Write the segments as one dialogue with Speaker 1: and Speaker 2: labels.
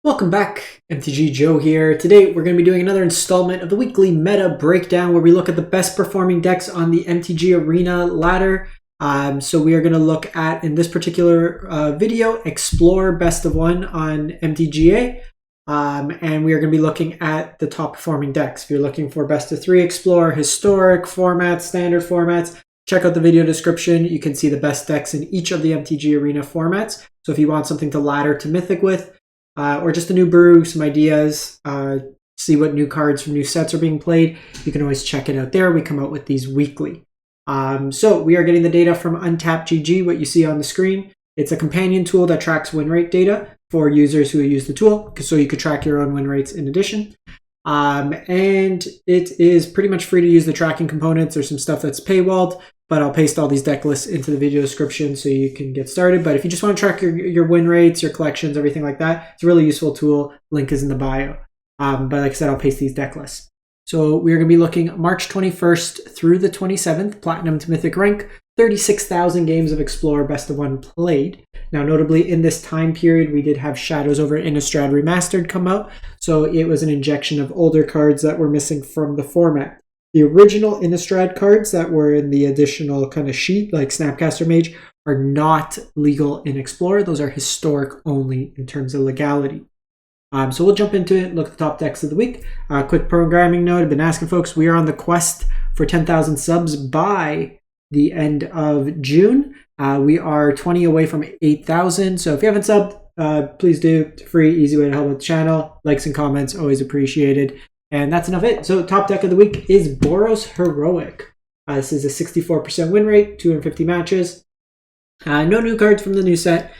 Speaker 1: Welcome back, MTG Joe here. Today we're going to be doing another installment of the weekly meta breakdown where we look at the best performing decks on the MTG Arena ladder. So we are going to look at, in this particular video, Explore Best of 1 on MTGA. And we are going to be looking at the top performing decks. If you're looking for Best of 3 Explore, Historic formats, Standard formats, check out the video description. You can see the best decks in each of the MTG Arena formats. So if you want something to ladder to Mythic with, or just a new brew, some ideas, see what new cards from new sets are being played, you can always check it out there. We come out with these weekly. So we are getting the data from Untapped GG, what you see on the screen. It's a companion tool that tracks win rate data for users who use the tool, so you could track your own win rates in addition. And it is pretty much free to use the tracking components. There's some stuff that's paywalled, but I'll paste all these deck lists into the video description so you can get started. But if you just want to track your win rates, your collections, everything like that, it's a really useful tool. Link is in the bio. But like I said, I'll paste these deck lists. So we're going to be looking March 21st through the 27th, Platinum to Mythic rank, 36,000 games of Explore Best of 1 played. Now, notably, in this time period, we did have Shadows over Innistrad Remastered come out, so it was an injection of older cards that were missing from the format. The original Innistrad cards that were in the additional kind of sheet, like Snapcaster Mage, are not legal in Explore. Those are historic only in terms of legality. So we'll jump into it, look at the top decks of the week. Quick programming note, I've been asking folks, we are on the quest for 10,000 subs by the end of June. We are 20 away from 8,000. So if you haven't subbed, please do. It's a free, easy way to help with the channel. Likes and comments, always appreciated. And that's enough it. So top deck of the week is Boros Heroic. This is a 64% win rate, 250 matches. No new cards from the new set.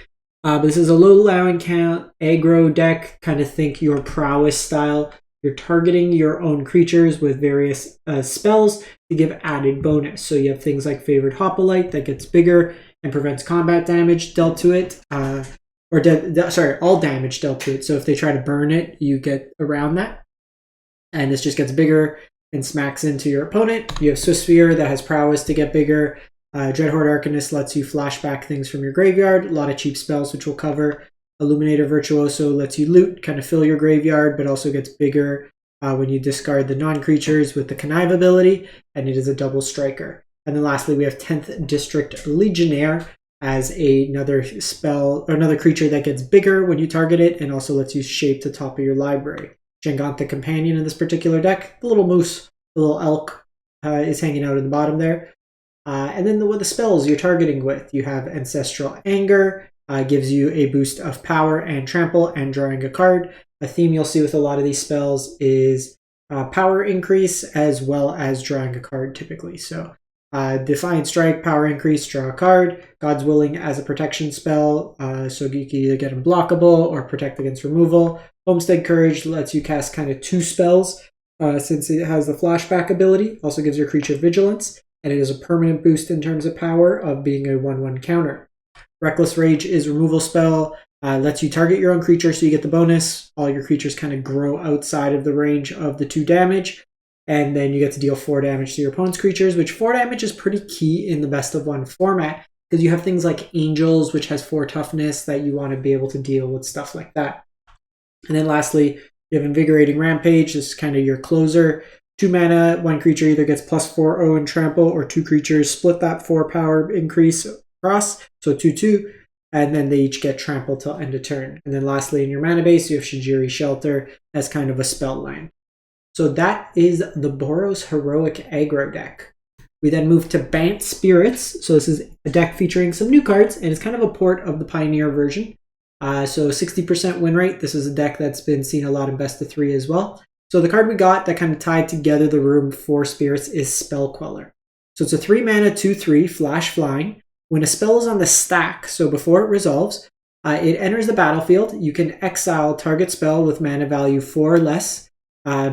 Speaker 1: But this is a low allowing count aggro deck. Kind of think your prowess style. You're targeting your own creatures with various spells to give added bonus. So you have things like Favored Hoplite that gets bigger and prevents combat damage dealt to it. All damage dealt to it. So if they try to burn it, you get around that. And this just gets bigger and smacks into your opponent. You have Swiftspear that has prowess to get bigger. Dreadhorde Arcanist lets you flashback things from your graveyard. A lot of cheap spells, which we'll cover. Illuminator Virtuoso lets you loot, kind of fill your graveyard, but also gets bigger when you discard the non-creatures with the Connive ability, and it is a double striker. And then lastly, we have 10th District Legionnaire as another spell, or another creature that gets bigger when you target it, and also lets you shape the top of your library. Jangantha Companion in this particular deck, the little moose, the little elk is hanging out in the bottom there. And then with the spells you're targeting with, you have Ancestral Anger, gives you a boost of power and trample and drawing a card. A theme you'll see with a lot of these spells is power increase as well as drawing a card typically. So Defiant Strike, power increase, draw a card. God's Willing as a protection spell, so you can either get unblockable or protect against removal. Homestead Courage lets you cast kind of 2 spells since it has the flashback ability. Also gives your creature vigilance, and it is a permanent boost in terms of power of being a 1/1 counter. Reckless Rage is a removal spell, lets you target your own creature so you get the bonus. All your creatures kind of grow outside of the range of the 2 damage, and then you get to deal 4 damage to your opponent's creatures, which 4 damage is pretty key in the best of 1 format, because you have things like Angels, which has 4 toughness that you want to be able to deal with stuff like that. And then lastly, you have Invigorating Rampage. This is kind of your closer. 2 mana, 1 creature either gets +4/0 and trample, or 2 creatures split that 4 power increase across, so 2/2, and then they each get trample till end of turn. And then lastly, in your mana base, you have Shijiri Shelter as kind of a spell line. So that is the Boros Heroic aggro deck. We then move to Bant Spirits. So this is a deck featuring some new cards, and it's kind of a port of the Pioneer version. So 60% win rate. This is a deck that's been seen a lot in Best of 3 as well. So the card we got that kind of tied together the room for Spirits is Spell Queller. So it's a 3 mana 2/3 flash flying. When a spell is on the stack, so before it resolves, it enters the battlefield. You can exile target spell with mana value 4 or less.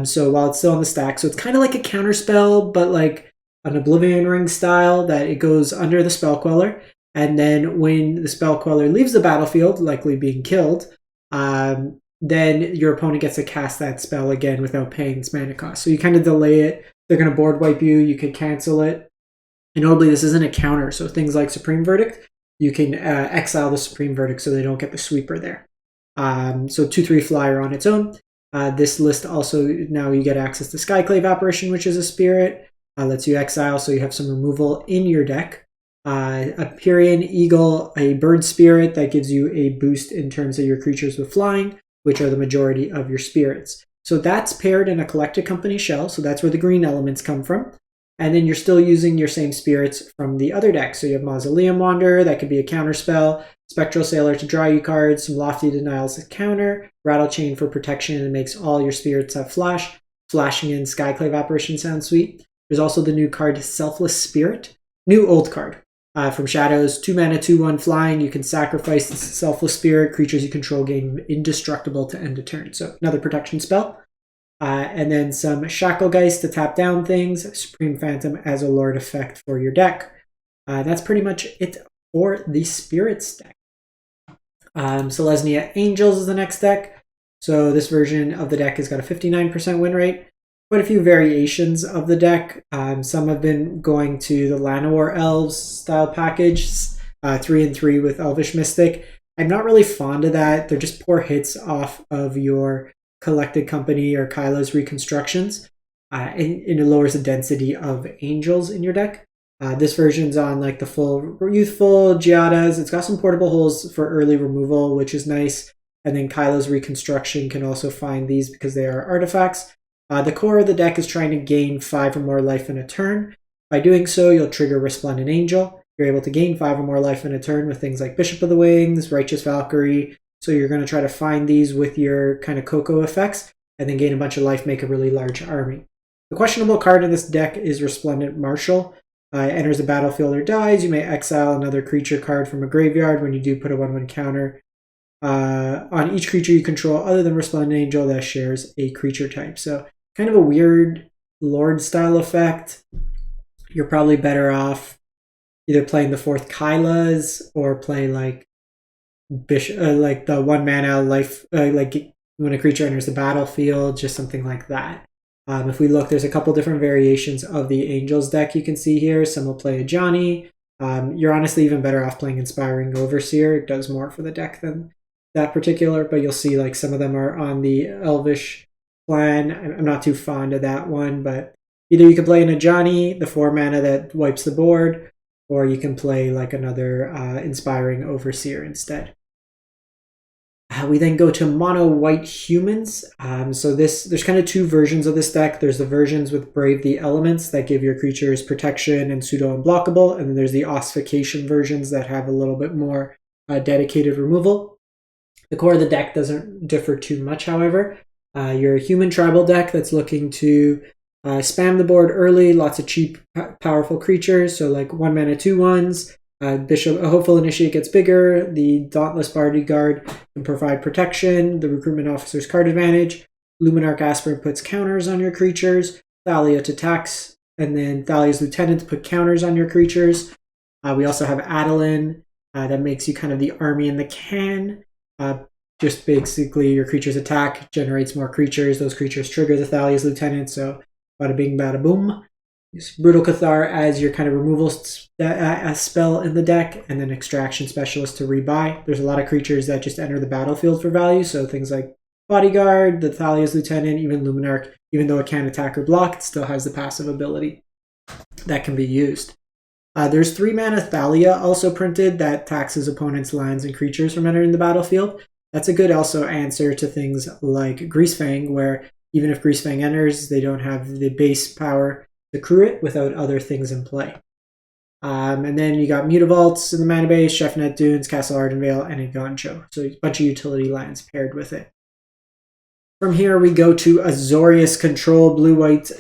Speaker 1: So while it's still on the stack, so it's kind of like a counter spell, but like an Oblivion Ring style, that it goes under the Spell Queller. And then when the Spell Queller leaves the battlefield, likely being killed, then your opponent gets to cast that spell again without paying its mana cost. So you kind of delay it. They're going to board wipe you. You could cancel it. And notably, this isn't a counter. So things like Supreme Verdict, you can exile the Supreme Verdict so they don't get the sweeper there. So 2/3 flyer on its own. This list also, now you get access to Skyclave Apparition, which is a spirit. Lets you exile, so you have some removal in your deck. A Pierian Eagle, a bird spirit that gives you a boost in terms of your creatures with flying, which are the majority of your spirits. So that's paired in a Collected Company shell, so that's where the green elements come from. And then you're still using your same spirits from the other deck. So you have Mausoleum Wanderer, that could be a counter spell, Spectral Sailor to draw you cards, some Lofty Denials to counter, Rattle Chain for protection, and makes all your spirits have flash. Flashing in Skyclave Apparition sounds sweet. There's also the new card Selfless Spirit, new old card. From Shadows, 2 mana, 2/1 flying. You can sacrifice the Selfless Spirit. Creatures you control gain indestructible to end a turn. So another protection spell. And then some Shacklegeist to tap down things. Supreme Phantom as a Lord effect for your deck. That's pretty much it for the Spirits deck. Selesnya Angels is the next deck. So this version of the deck has got a 59% win rate. Quite a few variations of the deck. Some have been going to the Llanowar Elves style package, 3 and 3 with Elvish Mystic. I'm not really fond of that. They're just poor hits off of your Collected Company or Kyla's reconstructions, and it lowers the density of angels in your deck. This version's on like the full youthful Giadas. It's got some portable holes for early removal, which is nice. And then Kyla's reconstruction can also find these because they are artifacts. The core of the deck is trying to gain 5 or more life in a turn. By doing so, you'll trigger Resplendent Angel. You're able to gain 5 or more life in a turn with things like Bishop of the Wings, Righteous Valkyrie. So you're going to try to find these with your kind of Coco effects, and then gain a bunch of life, make a really large army. The questionable card in this deck is Resplendent Marshal. Enters the battlefield or dies. You may exile another creature card from a graveyard. When you do, put a 1/1 counter on each creature you control other than Resplendent Angel that shares a creature type. So kind of a weird Lord style effect. You're probably better off either playing the 4th Kyla's or play like Bishop, like the 1 mana life, like when a creature enters the battlefield, just something like that. If we look, there's a couple different variations of the Angels deck you can see here. Some will play a Johnny. You're honestly even better off playing Inspiring Overseer. It does more for the deck than that particular, but you'll see like some of them are on the Elvish plan. I'm not too fond of that one, but either you can play in a Johnny, the 4 mana that wipes the board, or you can play like another Inspiring Overseer instead. We then go to mono white humans. So there's kind of 2 versions of this deck. There's the versions with Brave the Elements that give your creatures protection and pseudo unblockable, and then there's the ossification versions that have a little bit more dedicated removal. The core of the deck doesn't differ too much, however. You're a human tribal deck that's looking to spam the board early, lots of cheap, powerful creatures, so like 1 mana 2/1s. Bishop, a Hopeful Initiate gets bigger. The Dauntless Bodyguard can provide protection. The Recruitment Officer's card advantage. Luminarch Aspirant puts counters on your creatures. Thalia to tax, and then Thalia's Lieutenant to put counters on your creatures. We also have Adeline that makes you kind of the army in the can. Just basically your creature's attack generates more creatures. Those creatures trigger the Thalia's Lieutenant, so bada bing, bada boom. Use Brutal Cathar as your kind of removal spell in the deck, and then Extraction Specialist to rebuy. There's a lot of creatures that just enter the battlefield for value, so things like Bodyguard, the Thalia's Lieutenant, even Luminarch, even though it can't attack or block, it still has the passive ability that can be used. There's 3 mana Thalia also printed that taxes opponents' lands and creatures from entering the battlefield. That's a good also answer to things like Greasefang, where even if Greasefang enters, they don't have the base power to crew it without other things in play. And then you got Mutavaults in the mana base, Chefnet Dunes, Castle Ardenvale, and Igancho. So a bunch of utility lands paired with it. From here we go to Azorius Control, Blue-White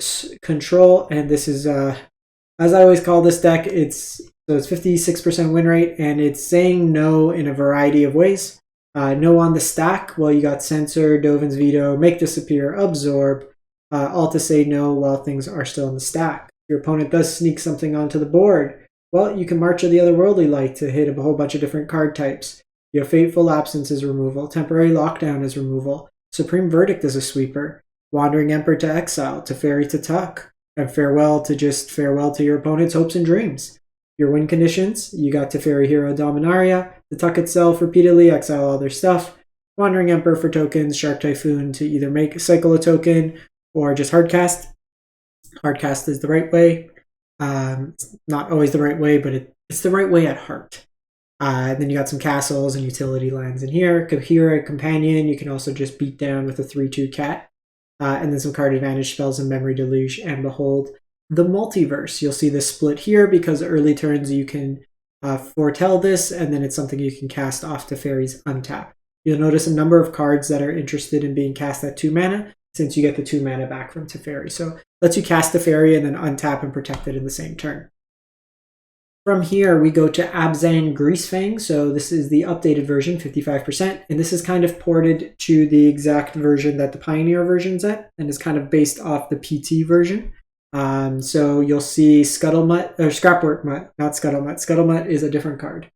Speaker 1: Control, and this is, as I always call this deck, it's 56% win rate, and it's saying no in a variety of ways. No on the stack, well, you got Censor, Dovin's Veto, Make Disappear, Absorb, all to say no while things are still in the stack. If your opponent does sneak something onto the board, well, you can March of the Otherworldly Light to hit a whole bunch of different card types. You have Fateful Absence as removal, Temporary Lockdown as removal, Supreme Verdict as a sweeper, Wandering Emperor to exile, to Fairy to tuck, and farewell to your opponent's hopes and dreams. Your win conditions, you got Teferi Hero Dominaria, to tuck itself repeatedly, exile all their stuff, Wandering Emperor for tokens, Shark Typhoon to either make cycle a token or just hardcast. Hardcast is the right way. It's not always the right way, but it's the right way at heart. Then you got some castles and utility lands in here. Cohere Companion, you can also just beat down with a 3/2 cat. And then some card advantage spells and Memory Deluge and Behold the Multiverse. You'll see this split here because early turns you can foretell this, and then it's something you can cast off Teferi's untap. You'll notice a number of cards that are interested in being cast at 2 mana, since you get the 2 mana back from Teferi. So lets you cast Teferi and then untap and protect it in the same turn. From here, we go to Abzan Greasefang. So this is the updated version, 55%. And this is kind of ported to the exact version that the Pioneer version's at, and is kind of based off the PT version. So you'll see Scuttlemutt, or Scrapwort Mutt, not Scuttlemutt. Scuttlemutt is a different card.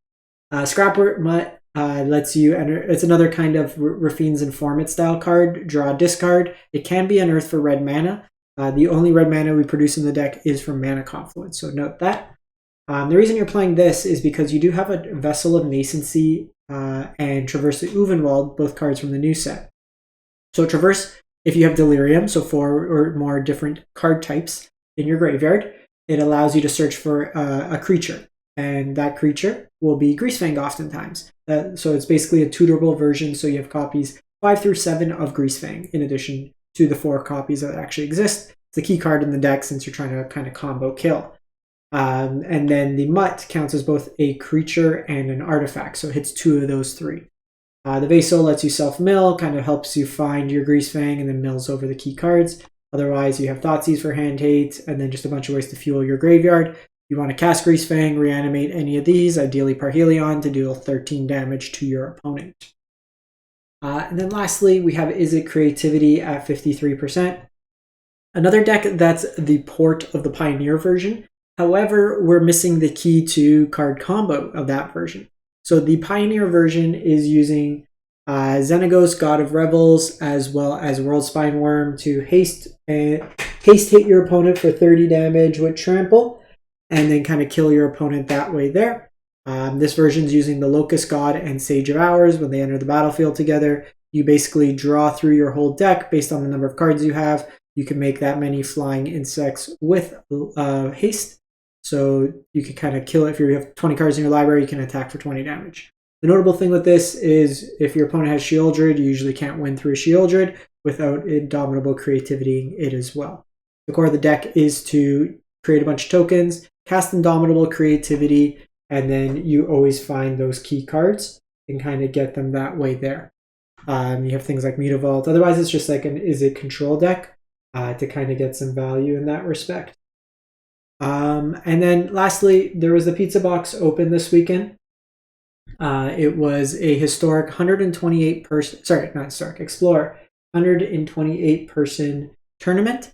Speaker 1: Scrapwort Mutt lets you enter. It's another kind of Rafine's Informant style card. Draw, discard. It can be unearthed for red mana. The only red mana we produce in the deck is from Mana Confluence, so note that. The reason you're playing this is because you do have a Vessel of Nascency and Traverse the Uvenwald, both cards from the new set. So Traverse, if you have Delirium, so 4 or more different card types in your graveyard, it allows you to search for a creature, and that creature will be Greasefang oftentimes. So it's basically a tutorable version, so you have copies 5 through 7 of Greasefang, in addition to the 4 copies that actually exist. It's the key card in the deck since you're trying to kind of combo kill. And then the Mutt counts as both a creature and an artifact, so it hits 2 of those 3. The Vaso lets you self-mill, kind of helps you find your Greasefang and then mills over the key cards. Otherwise, you have Thoughtseize for hand hate, and then just a bunch of ways to fuel your graveyard. You want to cast Greasefang, reanimate any of these, ideally Parhelion, to deal 13 damage to your opponent. And then lastly, we have Izzet Creativity at 53%. Another deck that's the port of the Pioneer version. However, we're missing the key to card combo of that version. So the Pioneer version is using Xenagos, God of Revels, as well as World Spine Worm to haste hit your opponent for 30 damage with Trample, and then kind of kill your opponent that way there. This version is using the Locust God and Sage of Hours. When they enter the battlefield together, you basically draw through your whole deck based on the number of cards you have. You can make that many flying insects with haste. So you can kind of kill it. If you have 20 cards in your library, you can attack for 20 damage. The notable thing with this is if your opponent has Shieldred, you usually can't win through a Shieldred without Indomitable Creativity it as well. The core of the deck is to create a bunch of tokens, cast Indomitable Creativity, and then you always find those key cards and kind of get them that way there. You have things like Mutavault. Otherwise, it's just like an Izzet Control deck to kind of get some value in that respect. And then lastly, there was the Pizzabox Open this weekend. It was a historic 128 person, sorry, not historic, Explorer 128 person tournament.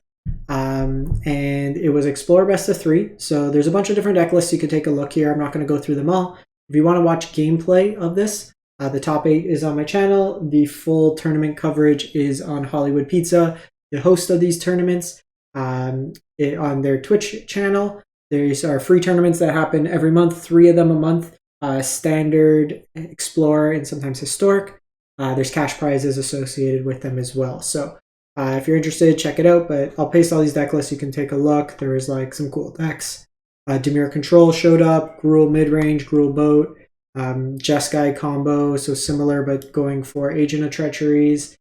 Speaker 1: And it was Explorer best of 3. So there's a bunch of different deck lists. You can take a look here. I'm not going to go through them all. If you want to watch gameplay of this, the top 8 is on my channel. The full tournament coverage is on Hollywood Pizza, the host of these tournaments. On their Twitch channel. There's our free tournaments that happen every month, 3 of them a month, standard, Explorer, and sometimes historic. There's cash prizes associated with them as well. So if you're interested, check it out, but I'll paste all these deck lists. You can take a look. There was like some cool decks. Dimir Control showed up, Gruul midrange, Gruul boat, Jeskai combo, so similar but going for Agent of Treacheries,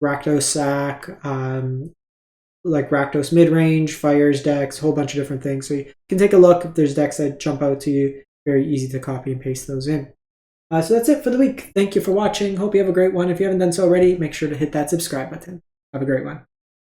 Speaker 1: Rakdos Sack, like Rakdos midrange, Fires decks, a whole bunch of different things. So you can take a look if there's decks that jump out to you. Very easy to copy and paste those in. So that's it for the week. Thank you for watching. Hope you have a great one. If you haven't done so already, make sure to hit that subscribe button. Have a great one.